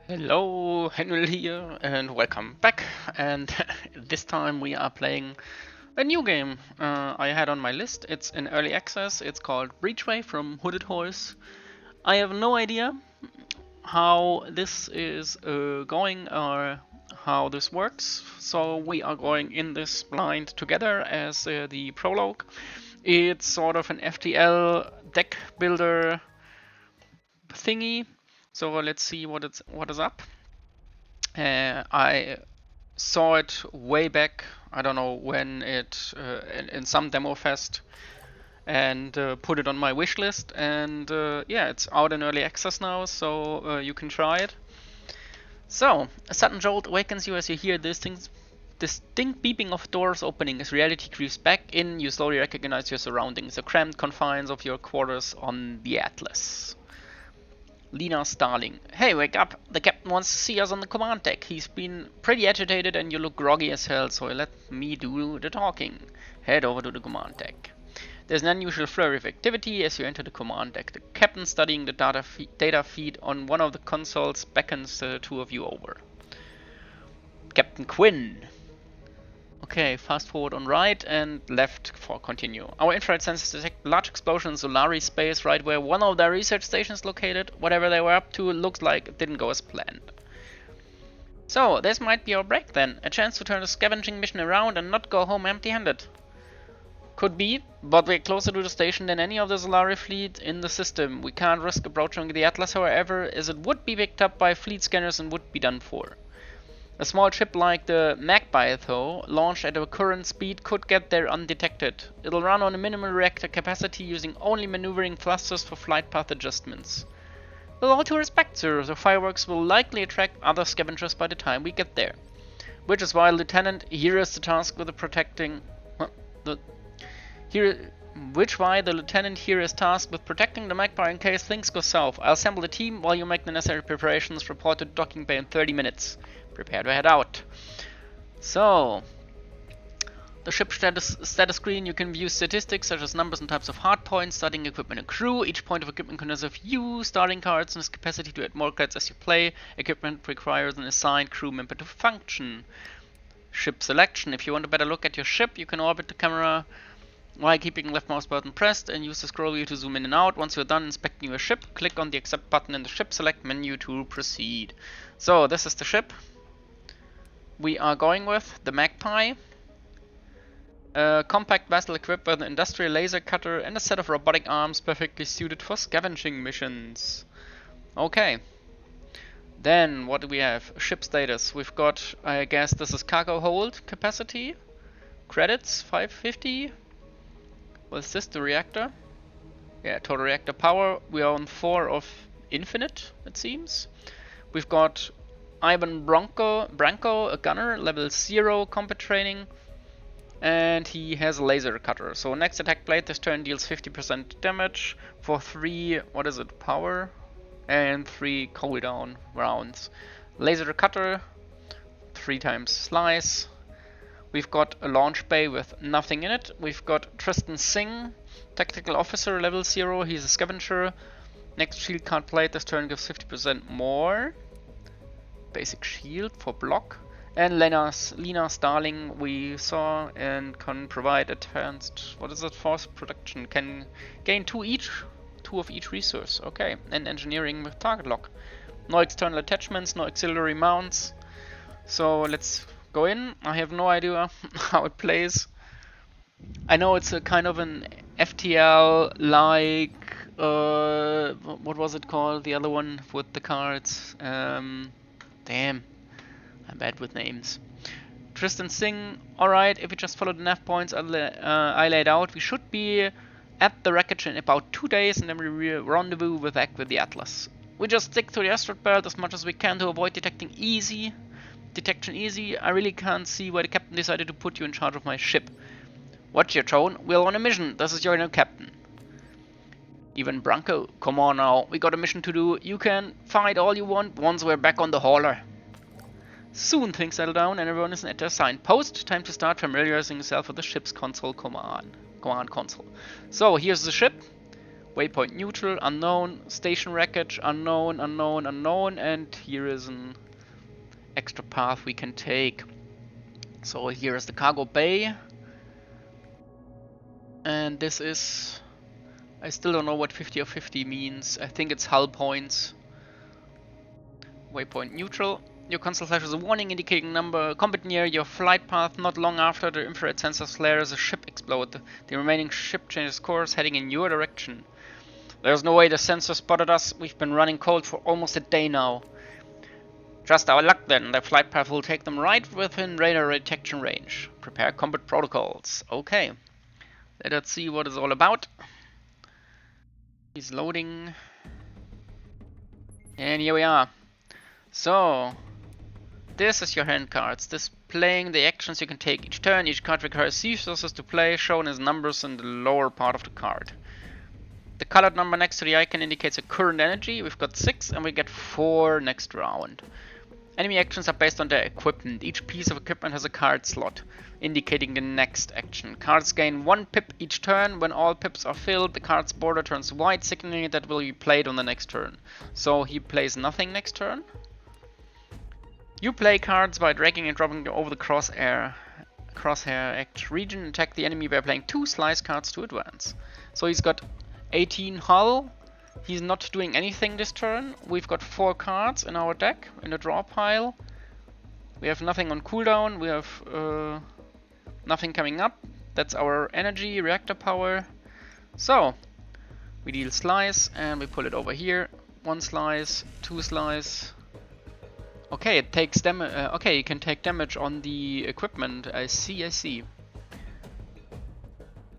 Hello, Henry here, and welcome back. And this time we are playing a new game I had on my list. It's in early access. It's called BREACHWAY from Hooded Horse. I have no idea how this is going or how this works, so we are going in this blind together as the prologue. It's sort of an FTL deck builder thingy. So let's see what is up. I saw it way back. I don't know when in some demo fest, and put it on my wish list. And yeah, it's out in early access now, so you can try it. So a sudden jolt awakens you as you hear distinct beeping of doors opening. As reality creeps back in, you slowly recognize your surroundings, the cramped confines of your quarters on the Atlas. Lena Starling. Hey, wake up! The captain wants to see us on the command deck. He's been pretty agitated and you look groggy as hell, so let me do the talking. Head over to the command deck. There's an unusual flurry of activity as you enter the command deck. The captain, studying the data feed on one of the consoles, beckons the two of you over. Captain Quinn. Okay, fast forward on right and left for continue. Our infrared sensors detect large explosions in Solari space right where one of their research stations is located. Whatever they were up to looks like it didn't go as planned. So, this might be our break then. A chance to turn the scavenging mission around and not go home empty-handed. Could be, but we're closer to the station than any of the Solari fleet in the system. We can't risk approaching the Atlas, however, as it would be picked up by fleet scanners and would be done for. A small ship like the Magpie, though, launched at a current speed, could get there undetected. It'll run on a minimal reactor capacity, using only maneuvering thrusters for flight path adjustments. With all due respect, sir, the fireworks will likely attract other scavengers by the time we get there. Which is why Lieutenant here is the task with the protecting... the Lieutenant here is tasked with protecting the Magpie in case things go south. I'll assemble the team while you make the necessary preparations. Report to the docking bay in 30 minutes. Prepare to head out. So, the ship status screen, you can view statistics such as numbers and types of hardpoints, starting equipment and crew. Each point of equipment consists of few starting cards and has capacity to add more cards as you play. Equipment requires an assigned crew member to function. Ship selection. If you want a better look at your ship, you can orbit the camera while keeping left mouse button pressed and use the scroll wheel to zoom in and out. Once you're done inspecting your ship, click on the accept button in the ship select menu to proceed. So this is the ship we are going with, the Magpie. A compact vessel equipped with an industrial laser cutter and a set of robotic arms perfectly suited for scavenging missions. Okay. Then what do we have? Ship status. We've got, I guess this is cargo hold capacity. Credits 550. What is this? The reactor? Yeah, total reactor power. We are on 4 of infinite, it seems. We've got Ivan Branco, a gunner, level 0 combat training, and he has a laser cutter. So next attack blade this turn deals 50% damage for 3, what is it, power, and 3 cooldown rounds. Laser cutter, 3 times slice. We've got a launch bay with nothing in it. We've got Tristan Singh, tactical officer, level 0, he's a scavenger. Next shield card plate this turn gives 50% more. Basic shield for block. And Lena Starling we saw and can provide advanced, what is it, force production, can gain 2 of each resource. Okay, and engineering with target lock. No external attachments, no auxiliary mounts. So let's go in. I have no idea how it plays. I know it's a kind of an FTL like what was it called? The other one with the cards. Damn, I'm bad with names. Tristan Singh, alright, if we just follow the nav points I laid out, we should be at the wreckage in about 2 days and then we rendezvous back with the Atlas. We just stick to the asteroid belt as much as we can to avoid detection easy. I really can't see why the captain decided to put you in charge of my ship. What's your tone? We're on a mission. This is your new captain. Even Branco, come on now, we got a mission to do. You can fight all you want once we're back on the hauler. Soon things settle down and everyone is at their assigned post. Time to start familiarizing yourself with the ship's command console. So here's the ship. Waypoint neutral, unknown, station wreckage, unknown, unknown, unknown, and here is an extra path we can take. So here is the cargo bay. And this is... I still don't know what 50 of 50 means. I think it's hull points. Waypoint neutral. Your console flashes a warning indicating combat near your flight path. Not long after the infrared sensor flares, a ship explodes. The remaining ship changes course, heading in your direction. There's no way the sensor spotted us. We've been running cold for almost a day now. Just our luck then. The flight path will take them right within radar detection range. Prepare combat protocols. Okay. Let us see what it's all about. He's loading. And here we are. So, this is your hand cards, displaying the actions you can take each turn. Each card requires resources to play, shown as numbers in the lower part of the card. The colored number next to the icon indicates a current energy. We've got 6 and we get 4 next round. Enemy actions are based on their equipment. Each piece of equipment has a card slot, indicating the next action. Cards gain 1 pip each turn. When all pips are filled, the card's border turns white, signaling that will be played on the next turn. So he plays nothing next turn. You play cards by dragging and dropping them over the crosshair act region. Attack the enemy by playing 2 slice cards to advance. So he's got 18 hull. He's not doing anything this turn. We've got 4 cards in our deck in the draw pile. We have nothing on cooldown. We have nothing coming up. That's our energy, reactor power. So we deal slice and we pull it over here. 1 slice, 2 slice. Okay, it takes damage. Okay, you can take damage on the equipment. I see.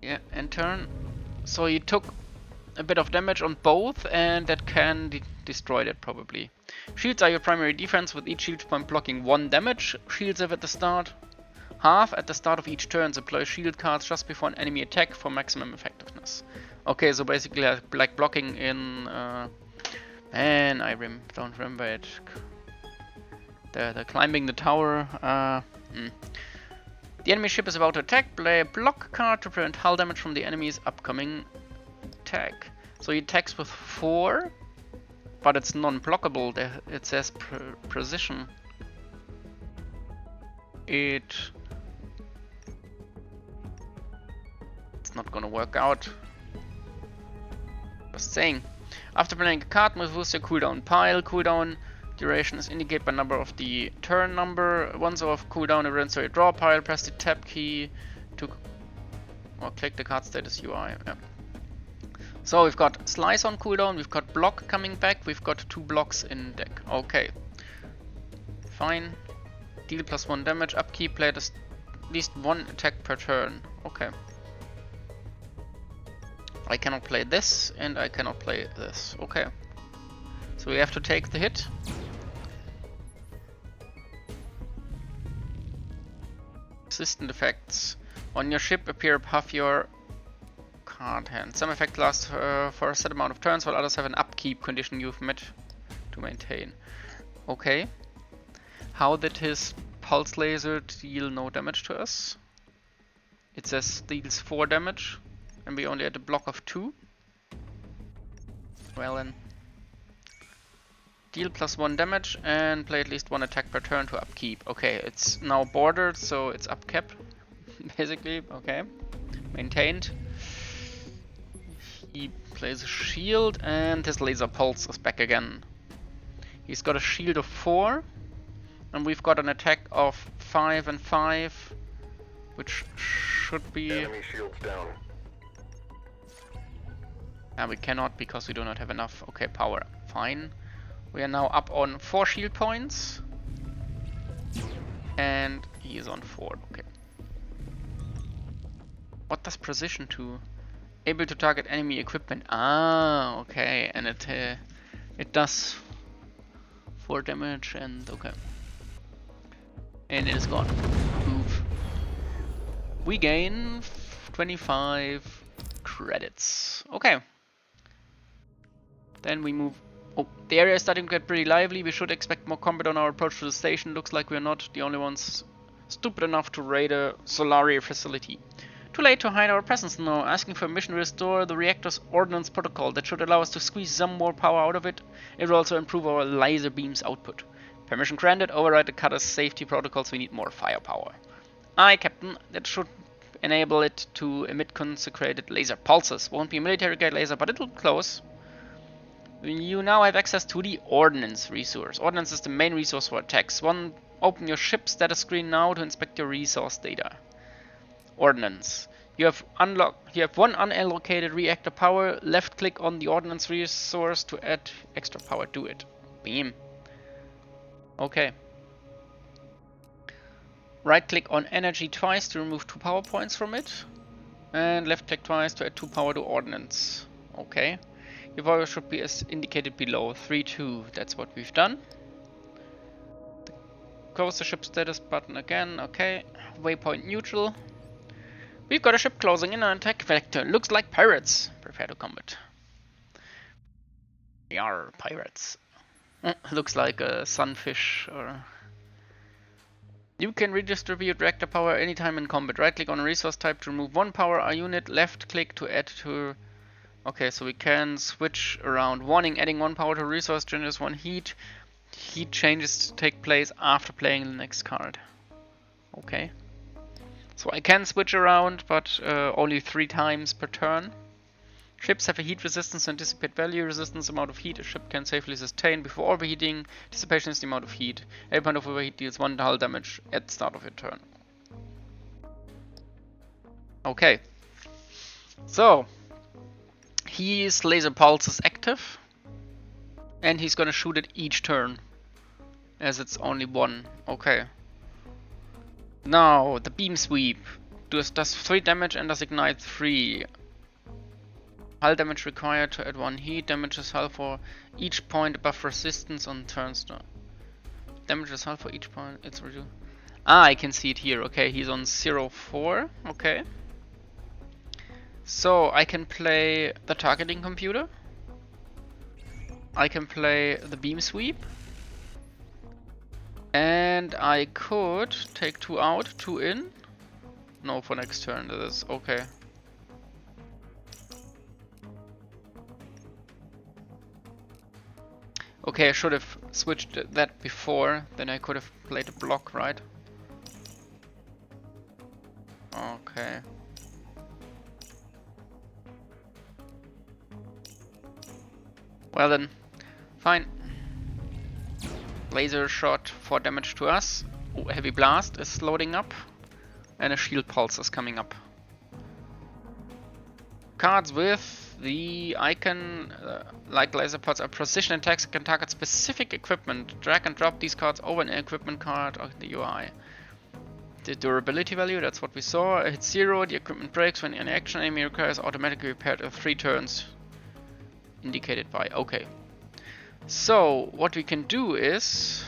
Yeah, and turn. So you took a bit of damage on both, and that can destroy that probably. Shields are your primary defense, with each shield point blocking 1 damage. Shields have at the start half at the start of each turn. Deploy shield cards just before an enemy attack for maximum effectiveness. Okay, so basically like blocking in. Man, I don't remember it. The climbing the tower. The enemy ship is about to attack. Play a block card to prevent hull damage from the enemy's upcoming attack. So he attacks with 4, but it's non-blockable. It says precision. It's not gonna work out. Just saying. After playing a card, moves your cooldown pile. Cooldown duration is indicated by number of the turn number. Once off cooldown events or your draw pile, press the tab key to or click the card status UI. Yeah. So we've got slice on cooldown, we've got block coming back, we've got 2 blocks in deck. Okay. Fine. Deal +1 damage, upkeep, play at least 1 attack per turn. Okay. I cannot play this and I cannot play this. Okay. So we have to take the hit. Persistent effects. On your ship appear above your card hand. Some effects last for a set amount of turns, while others have an upkeep condition you've met to maintain. Okay. How did his pulse laser deal no damage to us? It says deals 4 damage, and we only had a block of 2. Well then. Deal +1 damage and play at least 1 attack per turn to upkeep. Okay, it's now bordered, so it's upkept. Basically, okay. Maintained. He plays a shield and his laser pulse is back again. He's got a shield of 4 and we've got an attack of 5 and 5, which should be... Enemy shields down. And we cannot because we do not have enough. Okay, power. Fine. We are now up on 4 shield points. And he is on 4. Okay. What does precision do? Able to target enemy equipment. Ah, okay. And it does 4 damage and okay. And it is gone. Move. We gain 25 credits. Okay. Then we move. Oh, the area is starting to get pretty lively. We should expect more combat on our approach to the station. Looks like we're not the only ones stupid enough to raid a Solari facility. Too late to hide our presence now. Asking for permission to restore the reactor's ordnance protocol. That should allow us to squeeze some more power out of it. It will also improve our laser beam's output. Permission granted. Override the cutter's safety protocols. We need more firepower. Aye, Captain. That should enable it to emit consecrated laser pulses. Won't be a military-grade laser, but it'll close. You now have access to the ordnance resource. Ordnance is the main resource for attacks. Open your ship status screen now to inspect your resource data. Ordnance. You have one unallocated reactor power. Left click on the ordnance resource to add extra power to it. Beam. Okay. Right click on energy twice to remove 2 power points from it. And left click twice to add 2 power to ordnance. Okay. Your power should be as indicated below. 3-2. That's what we've done. Close the ship status button again. Okay. Waypoint neutral. We've got a ship closing in on attack vector. Looks like pirates. Prepare to combat. Yoour, pirates. Looks like a sunfish or... You can redistribute reactor power anytime in combat. Right click on a resource type to remove 1 power unit. Left click to add to... Okay, so we can switch around. Warning, adding 1 power to a resource generates 1 heat. Heat changes take place after playing the next card. Okay. So I can switch around, but only 3 times per turn. Ships have a heat resistance and dissipate value. Resistance amount of heat a ship can safely sustain before overheating. Dissipation is the amount of heat. Every point of overheat deals 1 hull damage at the start of your turn. Okay. So, his laser pulse is active. And he's gonna shoot it each turn. As it's only 1. Okay. Now, the beam sweep does 3 damage and does ignite 3. Hull damage required to add 1 heat. Damages hull for each point above resistance on turns. Damages hull for each point. It's reduced. Ah, I can see it here. Okay, he's on 0-4. Okay. So I can play the targeting computer. I can play the beam sweep. And I could take 2 out, 2 in. No, for next turn. That is okay. Okay, I should have switched that before. Then I could have played a block, right? Okay. Well then, fine. Laser shot, 4 damage to us. Ooh, heavy blast is loading up. And a shield pulse is coming up. Cards with the icon, like laser pods, are precision attacks that can target specific equipment. Drag and drop these cards over an equipment card of the UI. The durability value, that's what we saw. Hit 0, the equipment breaks when any action enemy requires automatically repaired at 3 turns. Indicated by, okay. So, what we can do is...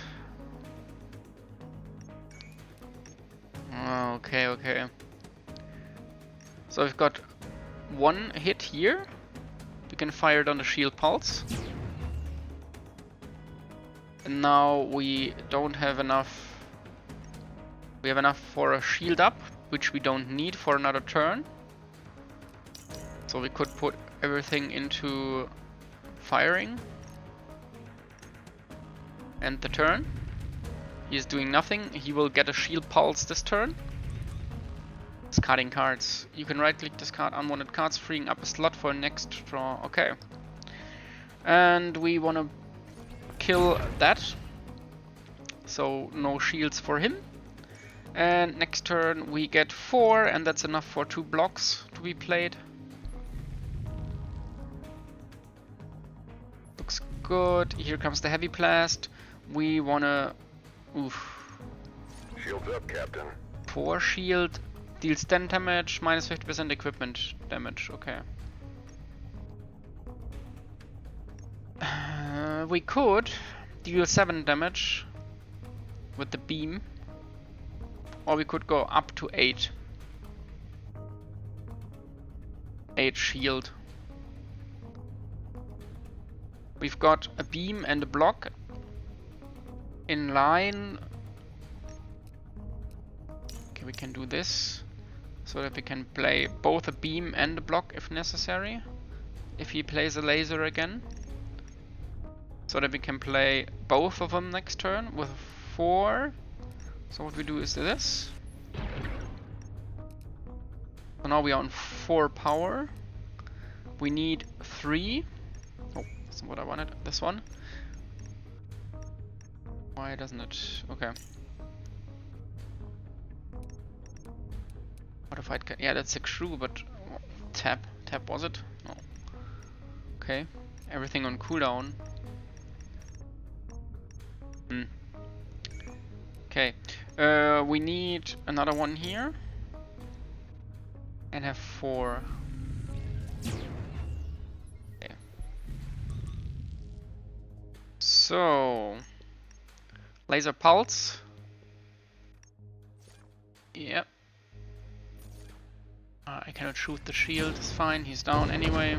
Okay. So we've got 1 hit here. We can fire it on the shield pulse. And now we don't have enough. We have enough for a shield up, which we don't need for another turn. So we could put everything into firing. And the turn. He is doing nothing. He will get a shield pulse this turn. Discarding cards. You can right click discard unwanted cards, freeing up a slot for next draw. Okay. And we want to kill that. So no shields for him. And next turn we get 4, and that's enough for 2 blocks to be played. Looks good. Here comes the heavy blast. We wanna... Oof. Shields up, Captain. 4 shield. Deals 10 damage, minus 50% equipment damage. Okay. We could deal 7 damage with the beam. Or we could go up to 8. 8 shield. We've got a beam and a block in line. Okay, we can do this. so that we can play both a beam and a block if necessary. If he plays a laser again. So that we can play both of them next turn with 4. So what we do is this. So now we are on 4 power. We need 3. Oh, that's not what I wanted. This one. Why doesn't it? Okay. Modified. Yeah, that's a crew, but tap. Tap was it? No. Okay. Everything on cooldown. Okay. We need another one here. And have 4. Okay. So laser pulse. Yep. I cannot shoot the shield, it's fine, he's down anyway.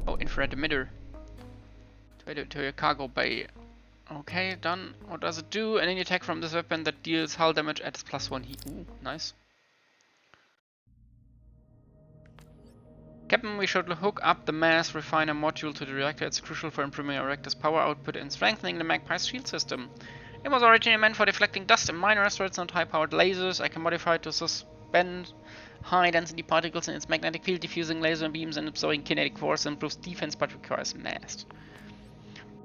Oh, infrared emitter. To your cargo bay. Okay, done. What does it do? Any attack from this weapon that deals hull damage adds +1 heat. Ooh, nice. Captain, we should hook up the mass refiner module to the reactor. It's crucial for improving our reactor's power output and strengthening the Magpie's shield system. It was originally meant for deflecting dust and minor asteroids, not high-powered lasers. I can modify it to suspend high-density particles in its magnetic field, diffusing laser beams and absorbing kinetic force. Improves defense but requires mass.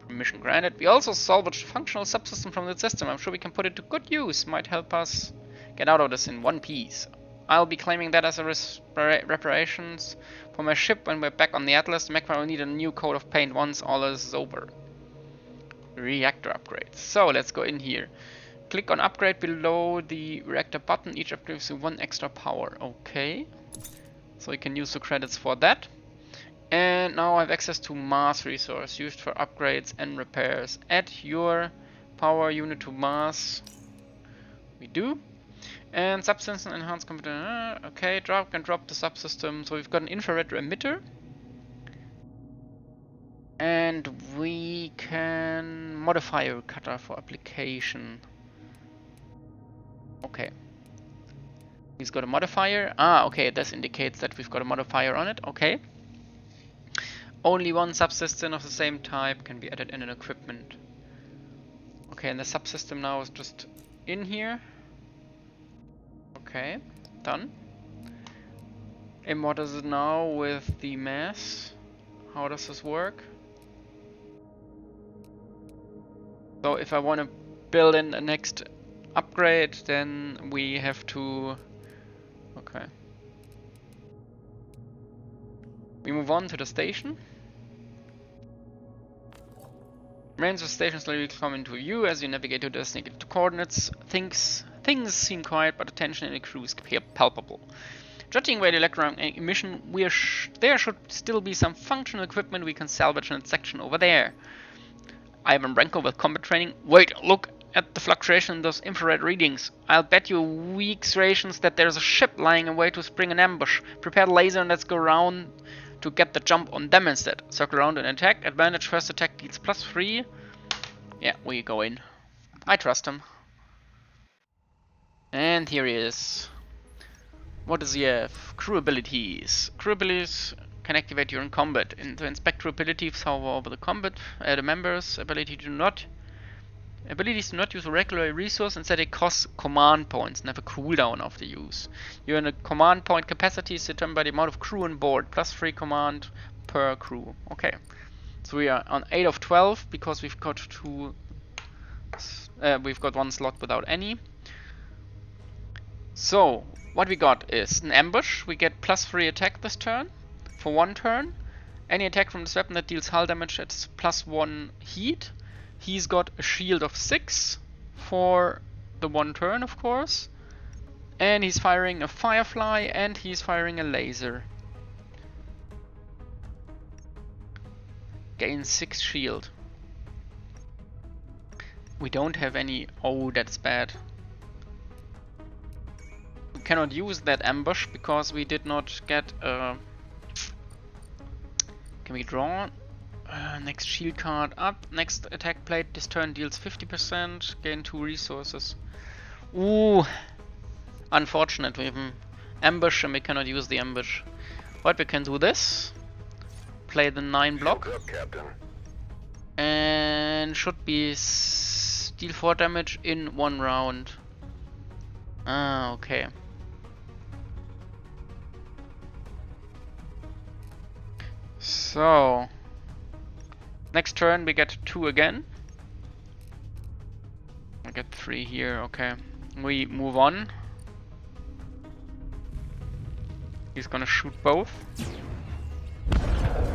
Permission granted. We also salvaged a functional subsystem from the system. I'm sure we can put it to good use. Might help us get out of this in one piece. I'll be claiming that as a reparations for my ship when we're back on the Atlas. The Magpie will need a new coat of paint once all this is over. Reactor upgrades. So let's go in here. Click on upgrade below the reactor button. Each upgrade gives you 1 extra power. Okay. So you can use the credits for that. And now I have access to mass resource used for upgrades and repairs. Add your power unit to mass. We do. And subsystem enhanced computer. Okay, drag and drop the subsystem. So we've got an infrared emitter. And we can modify a cutter for application. Okay. He's got a modifier. Ah, okay, this indicates that we've got a modifier on it. Okay. Only one subsystem of the same type can be added in an equipment. Okay, and the subsystem now is just in here. Okay, done. And what is it now with the mass? How does this work? So if I want to build in the next upgrade, then we have to... Okay. We move on to the station. Remains of the station slowly come into view as you navigate to the designated coordinates. Things seem quiet, but the tension in the crew is palpable. Judging by the electron emission, there should still be some functional equipment we can salvage in that section over there. Ivan Branko with combat training. Wait, look at the fluctuation in those infrared readings. I'll bet you weeks rations that there's a ship lying in wait to spring an ambush. Prepare the laser and let's go around to get the jump on them instead. Circle around and attack. Advantage first attack deals +3. Yeah, we go in. I trust him. And here he is. What does he have? Crew abilities. Crew abilities can activate during combat. To inspect crew abilities, however, over the combat, the members' abilities do not use a regular resource, instead it costs command points and have a cooldown after use. Your command point capacity is determined by the amount of crew on board, +3 command per crew. Okay. So we are on 8 of 12 because we've got we've got 1 slot without any. So what we got is an ambush. We get +3 attack this turn for 1 turn. Any attack from this weapon that deals hull damage at +1 heat. He's got a shield of 6 for the 1 turn, of course. And he's firing a firefly and he's firing a laser. Gain 6 shield. We don't have any... Oh, that's bad. We cannot use that ambush because we did not get a... Can we draw? Next shield card up. Next attack plate. This turn deals 50%. Gain 2 resources. Ooh. Unfortunate, we have an ambush and we cannot use the ambush. But we can do this. Play the 9 block. Shields up, Captain. And should be deal 4 damage in 1 round. Ah, okay. So next turn we get 2 again. I get 3 here, okay. We move on. He's gonna shoot both.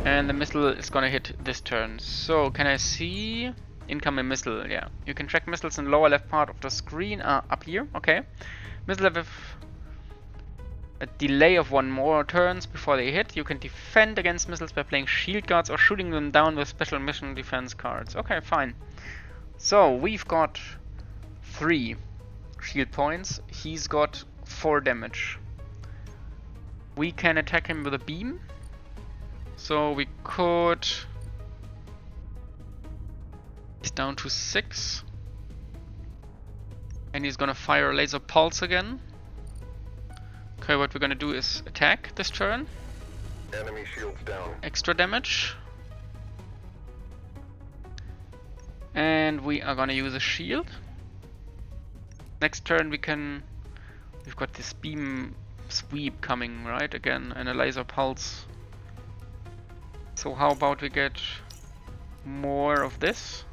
And the missile is gonna hit this turn. So can I see incoming missile? Yeah, you can track missiles in the lower left part of the screen. Up here, okay. Missile with a delay of 1 more turns before they hit. You can defend against missiles by playing shield guards or shooting them down with special mission defense cards. Okay, fine. So we've got 3 shield points. He's got 4 damage. We can attack him with a beam. So we could... He's down to 6. And he's gonna fire a laser pulse again. Okay, what we're gonna do is attack this turn. Enemy shields down. Extra damage. And we are gonna use a shield. Next turn we've got this beam sweep coming, right? Again, and a laser pulse. So how about we get more of this?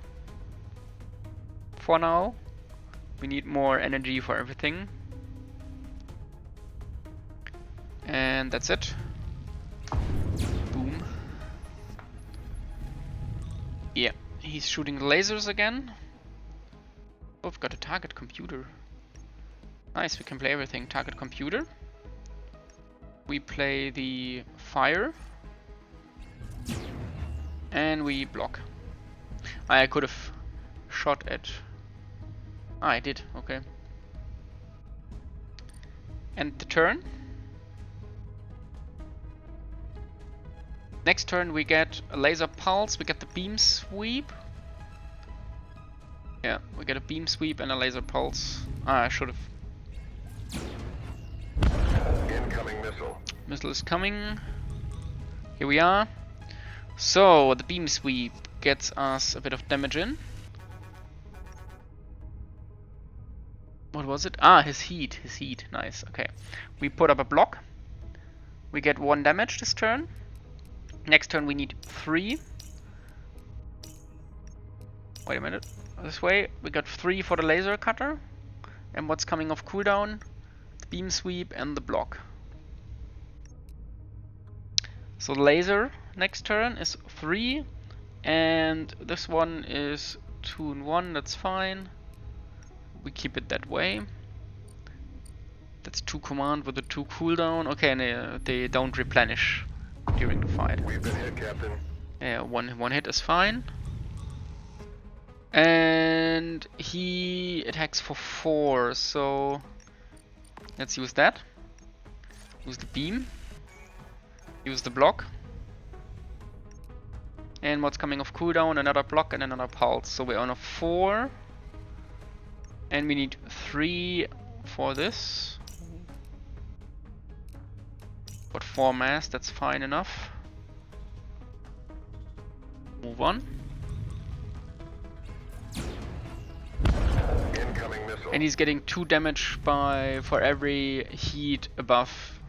For now. We need more energy for everything. And that's it. Boom. Yeah, he's shooting lasers again. Oh, we've got a target computer. Nice, we can play everything. Target computer. We play the fire. And we block. I could have shot at... I did, okay. End the turn. Next turn we get a laser pulse, we get the beam sweep. Yeah, we get a beam sweep and a laser pulse. I should have. Incoming missile. Missile is coming. Here we are. So the beam sweep gets us a bit of damage in. What was it? Ah, his heat. Nice, okay. We put up a block. We get 1 damage this turn. Next turn we need 3. Wait a minute. This way. We got 3 for the laser cutter. And what's coming off cooldown? The beam sweep and the block. So the laser next turn is 3. And this one is 2 and 1. That's fine. We keep it that way. That's 2 command with the 2 cooldown. Okay, and they don't replenish during the fight. We've been hit, Captain. Yeah, one hit is fine. And he attacks for 4, so let's use that. Use the beam. Use the block. And what's coming off cooldown? Another block and another pulse. So we're on a 4. And we need 3 for this. But 4 mass, that's fine enough. Move on. Incoming missile. And he's getting 2 damage for every heat above.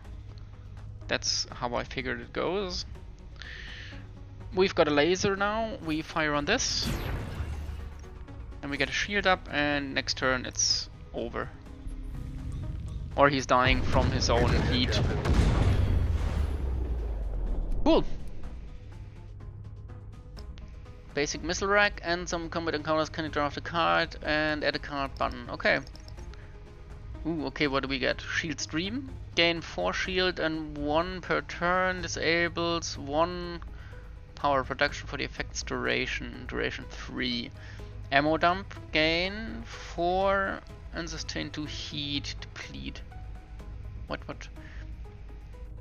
That's how I figured it goes. We've got a laser now. We fire on this. And we get a shield up, and next turn it's over. Or he's dying from his own heat. Cool. Basic missile rack and some combat encounters. Can you draft a card and add a card button? Okay. Ooh, okay, what do we get? Shield stream. Gain 4 shield and 1 per turn. Disables 1 power production for the effect's duration. Duration 3. Ammo dump. Gain 4 and sustain 2 heat. Deplete. What?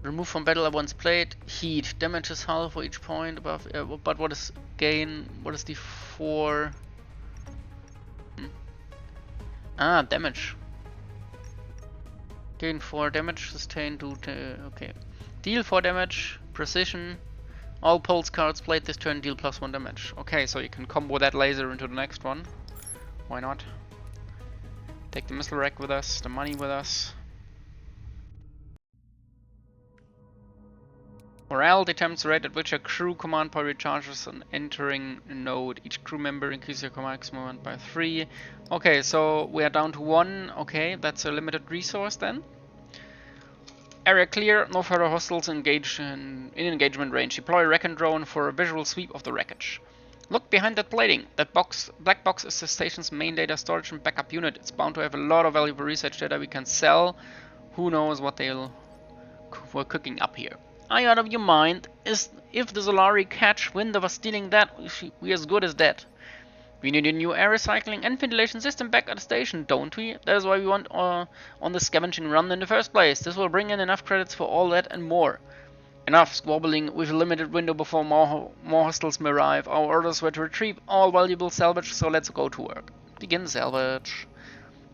Remove from battle once played. Heat. Damages half for each point above. But what is gain? What is the 4? Ah, damage. Gain 4 damage, sustain 2, okay. Deal 4 damage, precision. All pulse cards played this turn deal +1 damage. Okay, so you can combo that laser into the next one. Why not? Take the missile rack with us, the money with us. Morale determines the rate at which a crew command point recharges on entering a node. Each crew member increases your command movement by 3. Okay, so we are down to 1. Okay, that's a limited resource then. Area clear, no further hostiles engaged in engagement range. Deploy a recon drone for a visual sweep of the wreckage. Look behind that plating. That black box is the station's main data storage and backup unit. It's bound to have a lot of valuable research data we can sell. Who knows what we're cooking up here. Are you out of your mind? If the Solari catch wind of us stealing that, we're as good as dead. We need a new air recycling and ventilation system back at the station, don't we? That is why we want on the scavenging run in the first place. This will bring in enough credits for all that and more. Enough squabbling with a limited window before more hostiles may arrive. Our orders were to retrieve all valuable salvage, so let's go to work. Begin salvage.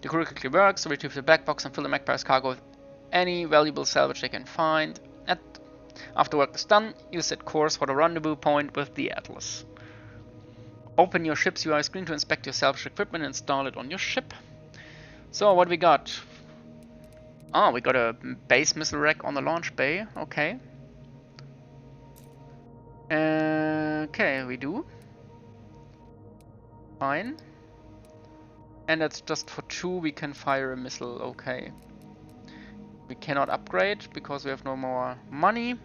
The crew quickly works to retrieve the black box and fill the Magpie's cargo with any valuable salvage they can find. After work is done, you set course for the rendezvous point with the Atlas. Open your ship's UI screen to inspect your salvage equipment and install it on your ship. So, what we got? Oh, we got a base missile rack on the launch bay. Okay. Okay, we do. Fine. And that's just for 2, we can fire a missile. Okay. We cannot upgrade because we have no more money.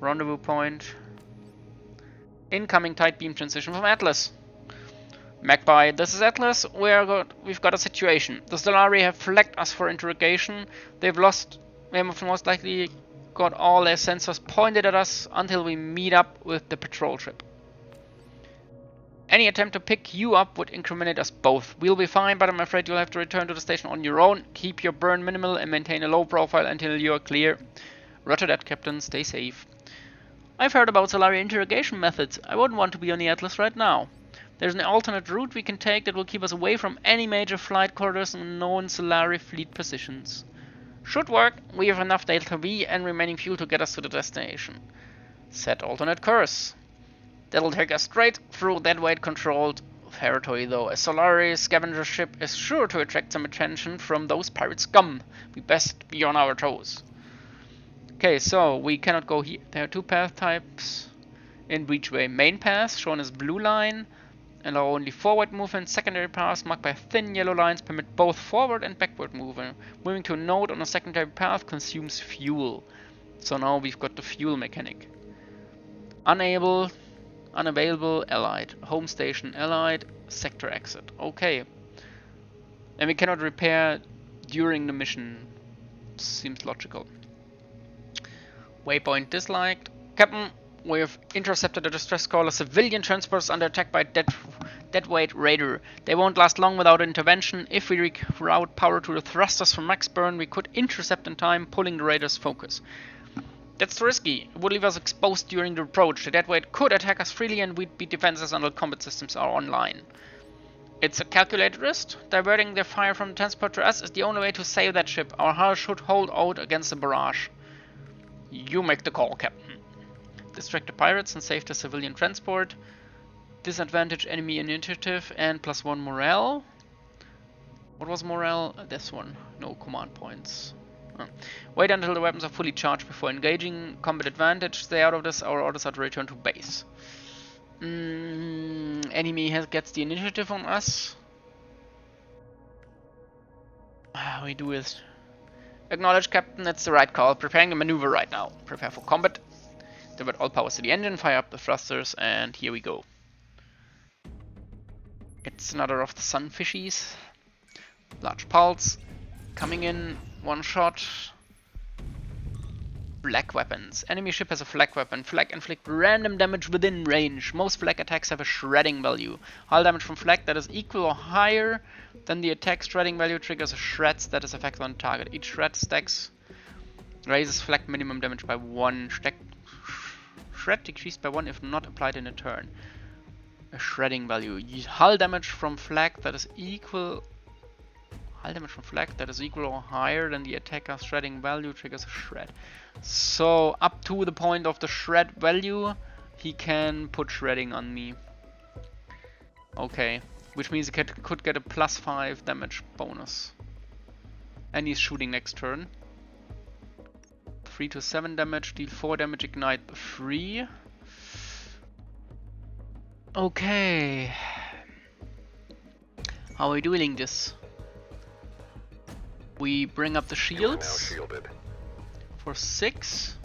Rendezvous point. Incoming tight beam transition from Atlas. Magpie, this is Atlas. We've got a situation. The Solari have flagged us for interrogation. They have most likely got all their sensors pointed at us until we meet up with the patrol ship. Any attempt to pick you up would incriminate us both. We'll be fine, but I'm afraid you'll have to return to the station on your own. Keep your burn minimal and maintain a low profile until you're clear. Roger that, Captain. Stay safe. I've heard about Solari interrogation methods. I wouldn't want to be on the Atlas right now. There's an alternate route we can take that will keep us away from any major flight corridors and known Solari fleet positions. Should work. We have enough Delta V and remaining fuel to get us to the destination. Set alternate course. That'll take us straight through Deadweight controlled territory though. A Solari scavenger ship is sure to attract some attention from those pirate scum. We best be on our toes. Okay, so we cannot go here. There are 2 path types in Breachway. Main path, shown as blue line, allow only forward movement. Secondary paths, marked by thin yellow lines, permit both forward and backward movement. Moving to a node on a secondary path consumes fuel. So now we've got the fuel mechanic. Unavailable, allied. Home station, allied. Sector exit. Okay. And we cannot repair during the mission. Seems logical. Waypoint disliked. Captain, we have intercepted a distress call. A civilian transport is under attack by Deadweight Raider. They won't last long without intervention. If we reroute power to the thrusters from max burn, we could intercept in time, pulling the Raider's focus. That's too risky. It would leave us exposed during the approach. The Deadweight could attack us freely and we'd be defenseless until combat systems are online. It's a calculated risk. Diverting their fire from the transport to us is the only way to save that ship. Our hull should hold out against the barrage. You make the call, Captain. Distract the pirates and save the civilian transport. Disadvantage enemy initiative and +1 morale. What was morale? This one. No command points. Oh. Wait until the weapons are fully charged before engaging. Combat advantage. Stay out of this. Our orders are to return to base. Enemy gets the initiative on us. We do it. Acknowledge, Captain. That's the right call. Preparing a maneuver right now. Prepare for combat. Divert all powers to the engine. Fire up the thrusters. And here we go. It's another of the sunfishies. Large pulse. Coming in. One shot. Flag weapons. Enemy ship has a flag weapon. Flag inflict random damage within range. Most flag attacks have a shredding value. Hull damage from flag that is equal or higher than the attack shredding value triggers a shred status effect on target. Each shred stacks raises flag minimum damage by 1. Shred decreased by 1 if not applied in a turn. A shredding value. Hull damage from flag that is equal Hull damage from flag that is equal or higher than the attacker's shredding value triggers a shred. So up to the point of the shred value, he can put shredding on me. Okay, which means he could get a +5 damage bonus. And he's shooting next turn. 3 to 7 damage, deal 4 damage, ignite 3. Okay. How are we doing this? We bring up the shields for 6.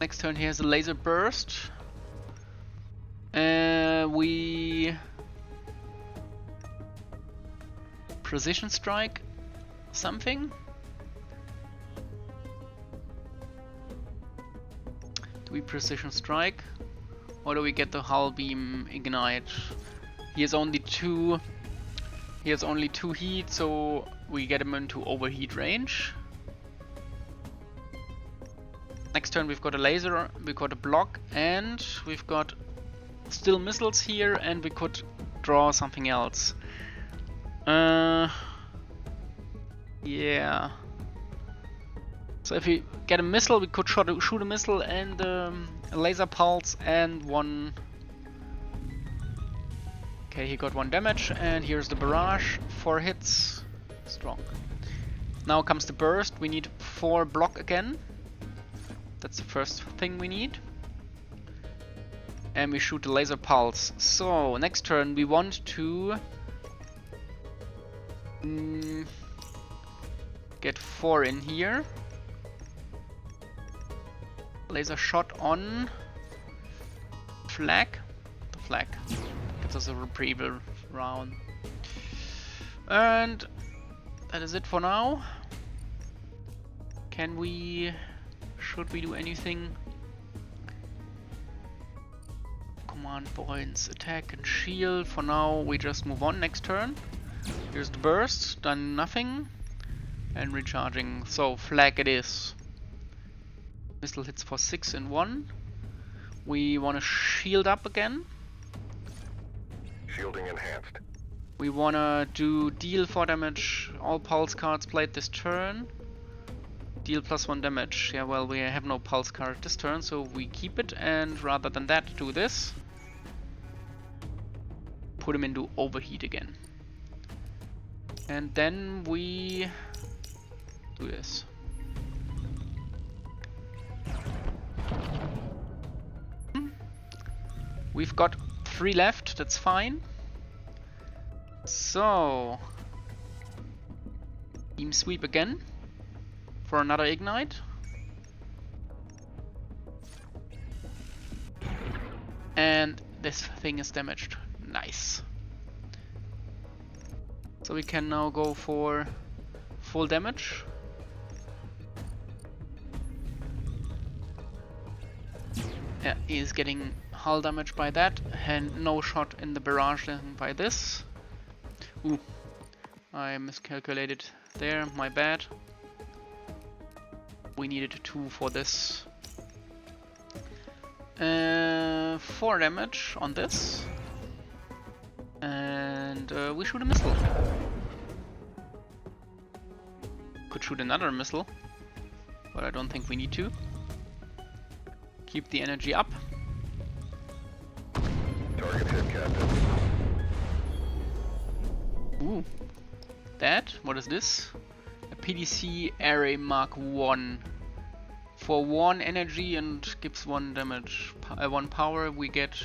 Next turn he has a laser burst. We precision strike something. Do we precision strike, or do we get the hull beam ignite? He has only 2. He has only 2 heat, so we get him into overheat range. Next turn we've got a laser, we got a block, and we've got still missiles here, and we could draw something else. Yeah. So if we get a missile, we could shoot a missile and a laser pulse and 1. Okay, he got 1 damage, and here's the barrage. 4 hits. Strong. Now comes the burst. We need 4 block again. That's the first thing we need. And we shoot the laser pulse. So next turn we want to get 4 in here. Laser shot on flag. The flag gives us a reprieve round. And that is it for now. Should we do anything? Command points, attack and shield. For now we just move on next turn. Here's the burst, done nothing. And recharging, so flag it is. Missile hits for 6 and 1. We want to shield up again. Shielding enhanced. We want to do deal 4 damage. All pulse cards played this turn. Deal +1 damage. Yeah, well, we have no pulse card this turn, so we keep it, and rather than that, do this. Put him into overheat again. And then we do this. We've got 3 left, that's fine. So, beam sweep again for another ignite. And this thing is damaged. Nice. So we can now go for full damage. Yeah, he's getting hull damage by that, and no shot in the barrage by this. Ooh, I miscalculated there, my bad. We needed 2 for this. 4 damage on this. And we shoot a missile. Could shoot another missile, but I don't think we need to. Keep the energy up. Target hit, Captain. Ooh. That? What is this? A PDC array Mark 1. For 1 energy and gives 1 damage, 1 power, we get...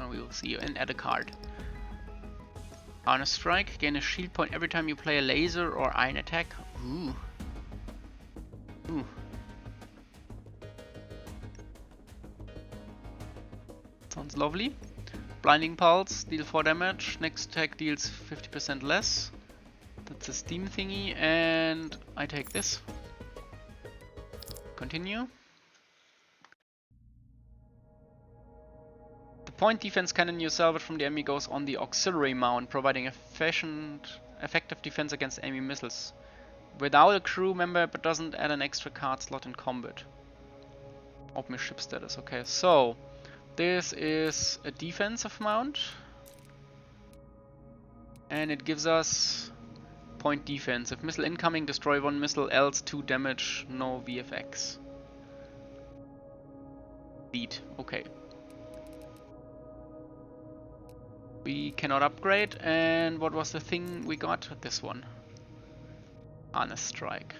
we will see, and add a card. On a strike, gain a shield point every time you play a laser or iron attack. Ooh. Ooh. Sounds lovely. Blinding Pulse, deal 4 damage. Next attack deals 50% less. That's a steam thingy, and I take this. Continue. The point defense cannon you salvage from the enemy goes on the auxiliary mount, providing effective defense against enemy missiles. Without a crew member, but doesn't add an extra card slot in combat. Open ship status. Okay, so this is a defensive mount. And it gives us point defense. If missile incoming, destroy 1 missile, else 2 damage, no VFX. Lead, okay. We cannot upgrade, and what was the thing we got? This one. Honest Strike.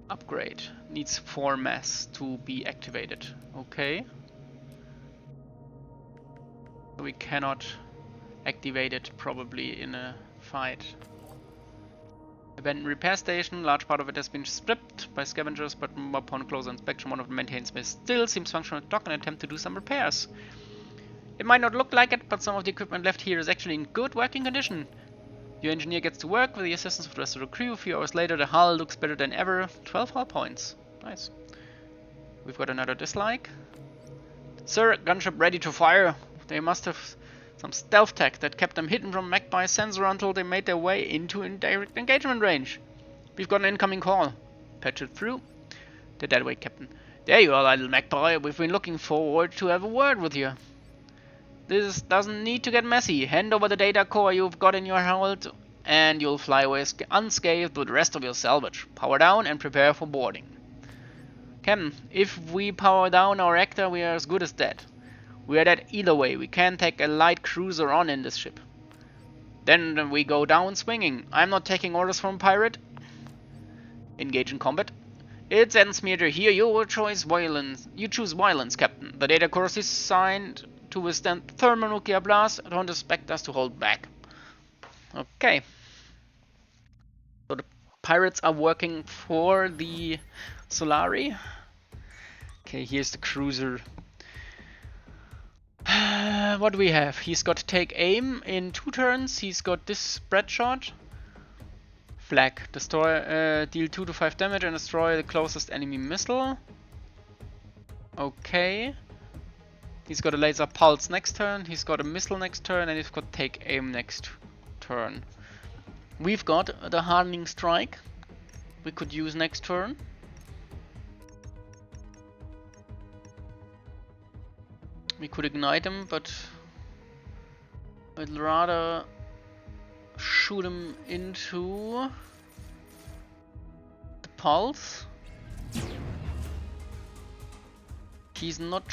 Upgrade. Needs 4 mass to be activated. Okay. So we cannot activate it probably in a fight. Abandoned repair station. Large part of it has been stripped by scavengers, but upon closer inspection one of the maintained space still seems functional. Dock and attempt to do some repairs. It might not look like it, but some of the equipment left here is actually in good working condition. Your engineer gets to work with the assistance of the rest of the crew. A few hours later the hull looks better than ever. 12 hull points. Nice. We've got another dislike. Sir, gunship ready to fire. They must have some stealth tech that kept them hidden from Magpie sensor until they made their way into indirect engagement range. We've got an incoming call. Patch it through. The Deadweight captain. There you are, little Magpie. We've been looking forward to have a word with you. This doesn't need to get messy. Hand over the data core you've got in your hold, and you'll fly away unscathed with the rest of your salvage. Power down and prepare for boarding. Captain, if we power down our reactor, we are as good as dead. We are dead either way. We can't take a light cruiser on in this ship. Then we go down swinging. I'm not taking orders from a pirate. Engage in combat. It's Ensmeter here. Your choice violence. You choose violence, Captain. The data core is designed to withstand thermonuclear blast. Don't expect us to hold back. Okay. So the pirates are working for the Solari. Okay, here's the cruiser. What do we have? He's got take aim in 2 turns. He's got this spread shot. Flag. Destroy, deal 2 to 5 damage and destroy the closest enemy missile. Okay. He's got a laser pulse next turn. He's got a missile next turn, and he's got take aim next turn. We've got the hardening strike. We could use next turn. We could ignite him, but I'd rather shoot him into the pulse. He's not.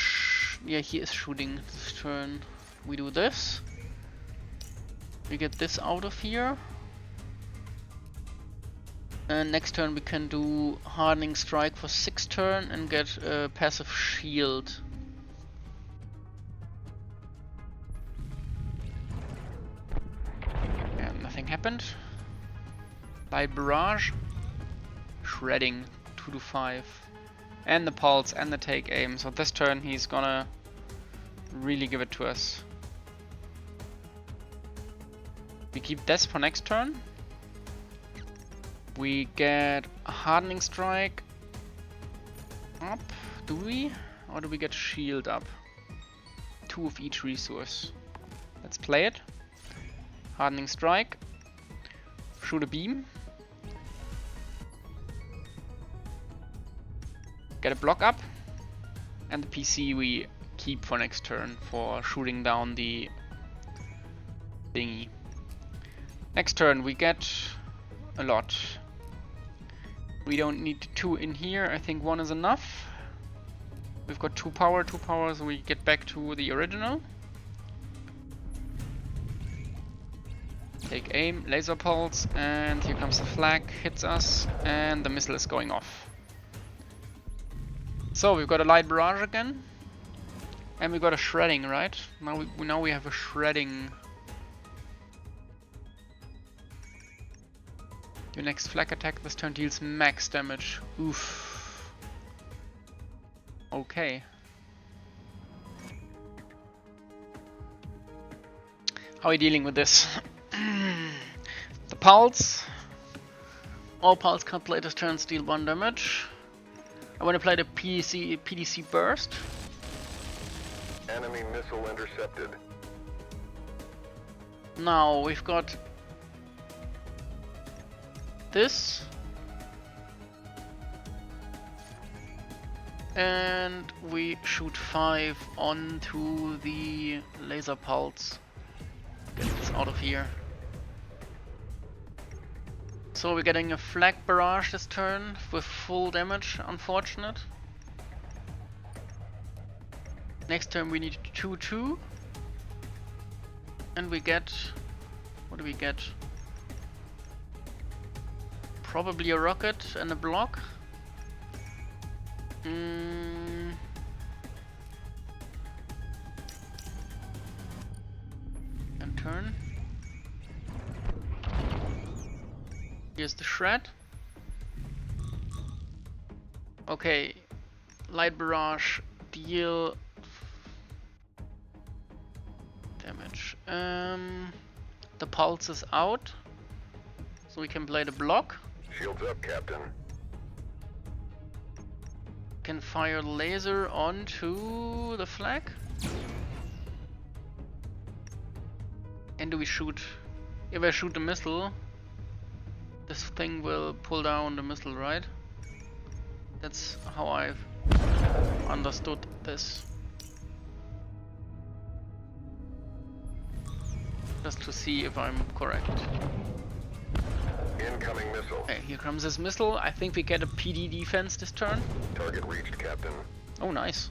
Yeah, he is shooting this turn. We do this. We get this out of here. And next turn we can do hardening strike for 6 turn and get a passive shield. Nothing happened. Light barrage. Shredding 2 to 5. And the pulse and the take aim. So this turn he's gonna really give it to us. We keep this for next turn. We get a hardening strike up. Do we? Or do we get shield up? 2 of each resource. Let's play it. Hardening strike. Shoot a beam. Get a block up. And the PC we keep for next turn for shooting down the thingy. Next turn we get a lot. We don't need 2 in here. I think 1 is enough. We've got 2 power, so we get back to the original. Take aim, laser pulse, and here comes the flag, hits us, and the missile is going off. So we've got a light barrage again, and we got a shredding, right? Now we have a shredding. Your next flag attack this turn deals max damage. Oof. Okay. How are we dealing with this? The pulse. All pulse calculators turns deal 1 damage. I want to play the PDC burst. Enemy missile intercepted. Now we've got this. And we shoot 5 onto the laser pulse. Get this out of here. So we're getting a flag barrage this turn with full damage, unfortunate. Next turn we need 2-2. And we get... what do we get? Probably a rocket and a block. And turn. Here's the shred. Okay, light barrage, deal damage. The pulse is out, so we can play the block. Shields up, Captain. Can fire laser onto the flag. And do we shoot? If I shoot the missile, this thing will pull down the missile, right? That's how I've understood this. Just to see if I'm correct. Incoming missile. Okay, here comes this missile. I think we get a PD defense this turn. Target reached, Captain. Oh, nice.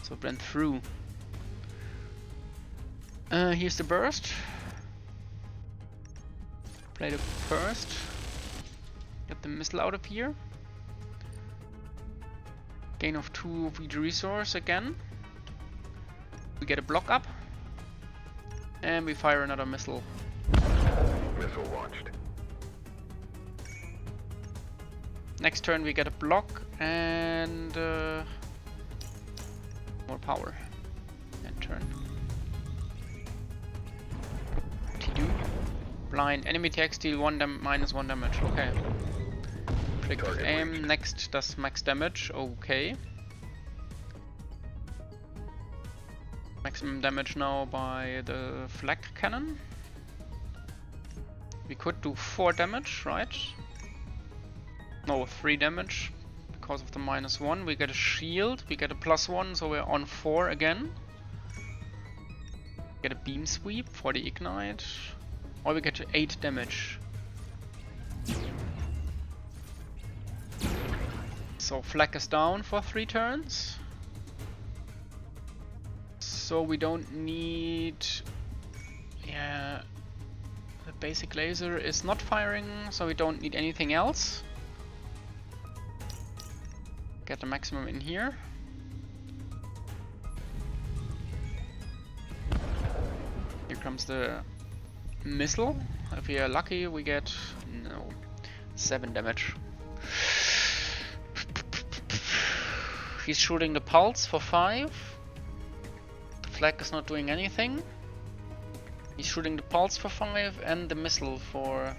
So it went through. Here's the burst. Play the first. Get the missile out of here. Gain of 2 of each resource again. We get a block up. And we fire another missile. Missile launched. Next turn we get a block and more power. And turn. T2. Blind. Enemy attacks deal minus 1 damage. Okay. Predictive aim. Next does max damage. Okay. Maximum damage now by the flag cannon. We could do 4 damage, right? No, 3 damage because of the -1. We get a shield, we get a +1, so we're on 4 again. Get a beam sweep for the ignite, or we get to 8 damage. So flag is down for 3 turns. So we don't need... yeah, the basic laser is not firing, so we don't need anything else. Get the maximum in here. Here comes the missile. If we are lucky, we get 7 damage. He's shooting the pulse for 5. The flag is not doing anything. He's shooting the pulse for 5 and the missile for...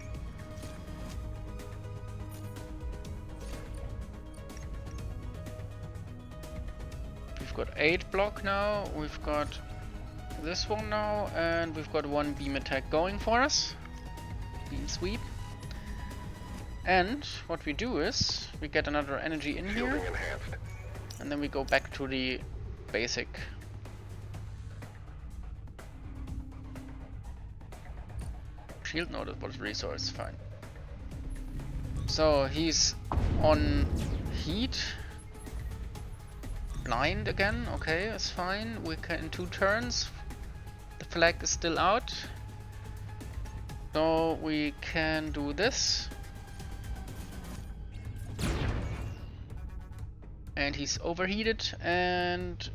we've got 8 block now, we've got this one now, and we've got 1 beam attack going for us. Beam sweep. And what we do is, we get another energy in here, and then we go back to the basic. Shield, no, that was resource, fine. So he's on heat. Blind again, okay, that's fine. We can in 2 turns. The flag is still out. So we can do this. And he's overheated, and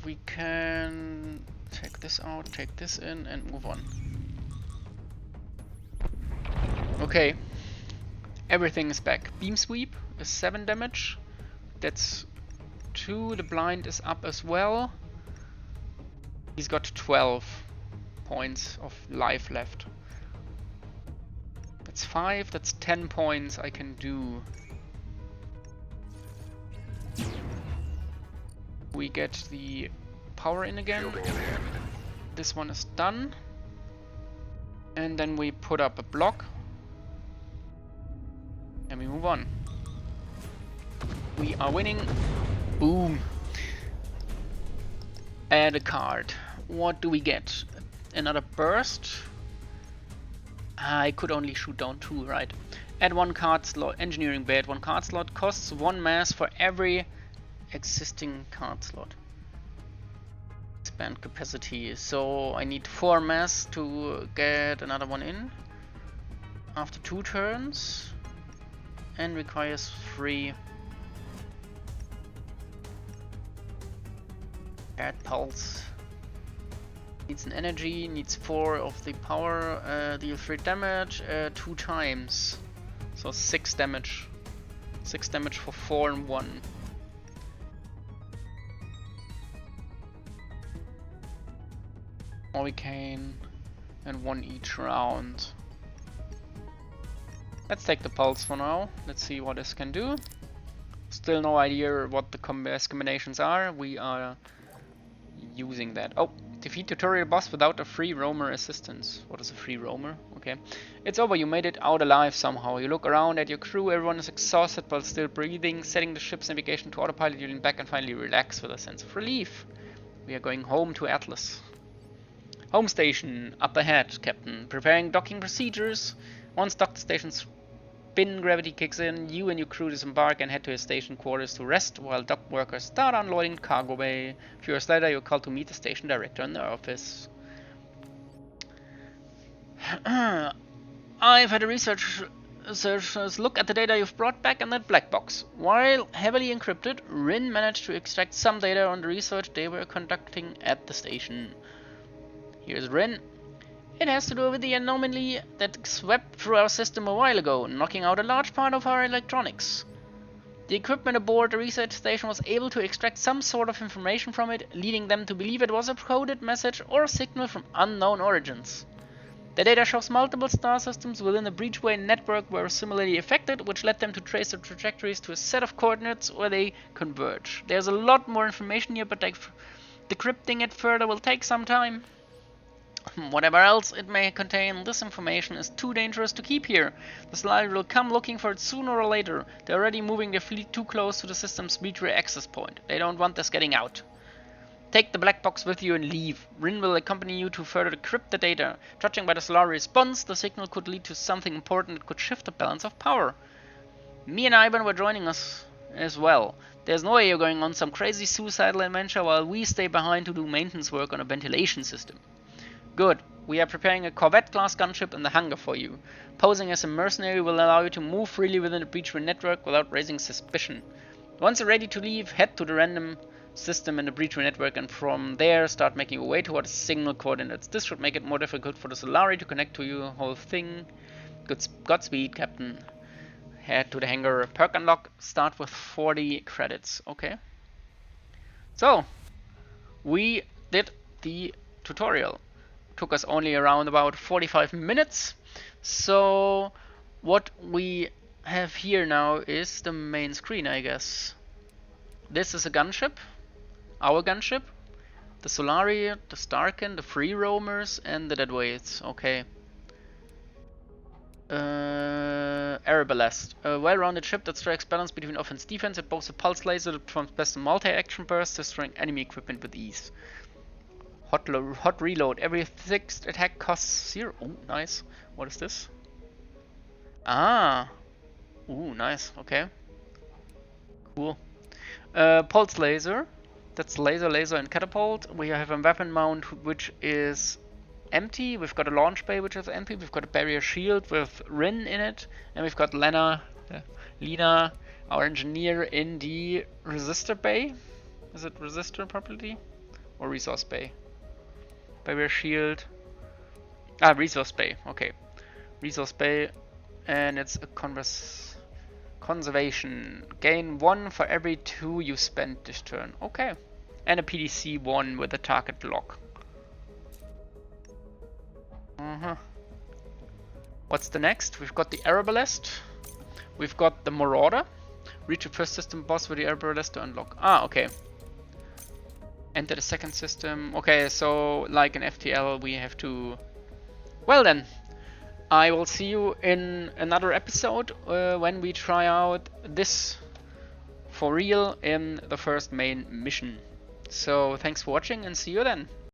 we can take this out, take this in, and move on. Okay, everything is back. Beam sweep is 7 damage. That's 2. The blind is up as well. He's got 12 points of life left. That's 5. That's 10 points I can do. We get the power in again. This one is done. And then we put up a block. And we move on. We are winning. Boom. Add a card. What do we get? Another burst. I could only shoot down 2, right? Add 1 card slot, engineering bay at 1 card slot, costs 1 mass for every existing card slot. Expand capacity, so I need 4 mass to get another one in after 2 turns, and requires 3. Add pulse. Needs an energy, needs 4 of the power, deal 3 damage 2 times. So 6 damage. 6 damage for 4 and 1. Hurricane and 1 each round. Let's take the pulse for now. Let's see what this can do. Still no idea what the combinations are. We are using that. Oh, defeat tutorial boss without a free roamer assistance. What is a free roamer? Okay. It's over, you made it out alive somehow. You look around at your crew, everyone is exhausted but still breathing. Setting the ship's navigation to autopilot, you lean back and finally relax with a sense of relief. We are going home to Atlas. Home station, up ahead, Captain. Preparing docking procedures. Once docked, the station's spin gravity kicks in, you and your crew disembark and head to your station quarters to rest while dock workers start unloading cargo bay. A few hours later, you're called to meet the station director in the office. I've had a researcher's look at the data you've brought back in that black box. While heavily encrypted, Rin managed to extract some data on the research they were conducting at the station. Here's Rin. It has to do with the anomaly that swept through our system a while ago, knocking out a large part of our electronics. The equipment aboard the research station was able to extract some sort of information from it, leading them to believe it was a coded message or a signal from unknown origins. The data shows multiple star systems within the Breachway network were similarly affected, which led them to trace their trajectories to a set of coordinates where they converge. There's a lot more information here, but decrypting it further will take some time. Whatever else it may contain, this information is too dangerous to keep here. The Salvage will come looking for it sooner or later. They're already moving their fleet too close to the system's Breachway access point. They don't want this getting out. Take the black box with you and leave. Rin will accompany you to further decrypt the data. Judging by the Solari response, the signal could lead to something important that could shift the balance of power. Me and Ivan were joining us as well. There's no way you're going on some crazy suicidal adventure while we stay behind to do maintenance work on a ventilation system. Good. We are preparing a Corvette-class gunship in the hangar for you. Posing as a mercenary will allow you to move freely within the Breachway network without raising suspicion. Once you're ready to leave, head to the random system in the Breachway network and from there start making your way towards signal coordinates. This should make it more difficult for the Solari to connect to your whole thing. Godspeed, Captain. Head to the hangar. Perk unlock. Start with 40 credits. Okay. So, we did the tutorial. Took us only around about 45 minutes. So what we have here now is the main screen, I guess. This is a gunship, our gunship, the Solari, the Starkin, the free roamers, and the Deadweights. Okay. Arbalest, a well-rounded ship that strikes balance between offense and defense. It boasts a pulse laser that performs best in multi-action bursts, destroying enemy equipment with ease. Hot reload. Every fixed attack costs 0. Oh, nice. What is this? Ah. Ooh, nice. Okay. Cool. Pulse laser. That's laser, and catapult. We have a weapon mount which is empty. We've got a launch bay which is empty. We've got a barrier shield with Rin in it. And we've got Lena, our engineer, in the resistor bay. Is it resistor property? Or resource bay? Barrier shield. Resource bay. Okay. Resource bay. And it's a conservation. Gain 1 for every 2 you spend this turn. Okay. And a PDC 1 with a target lock. What's the next? We've got the Arbalest. We've got the Marauder. Reach the first system boss with the Arbalest to unlock. Okay. Enter the second system. Okay, so like an FTL we have to... Well then, I will see you in another episode when we try out this for real in the first main mission. So thanks for watching and see you then.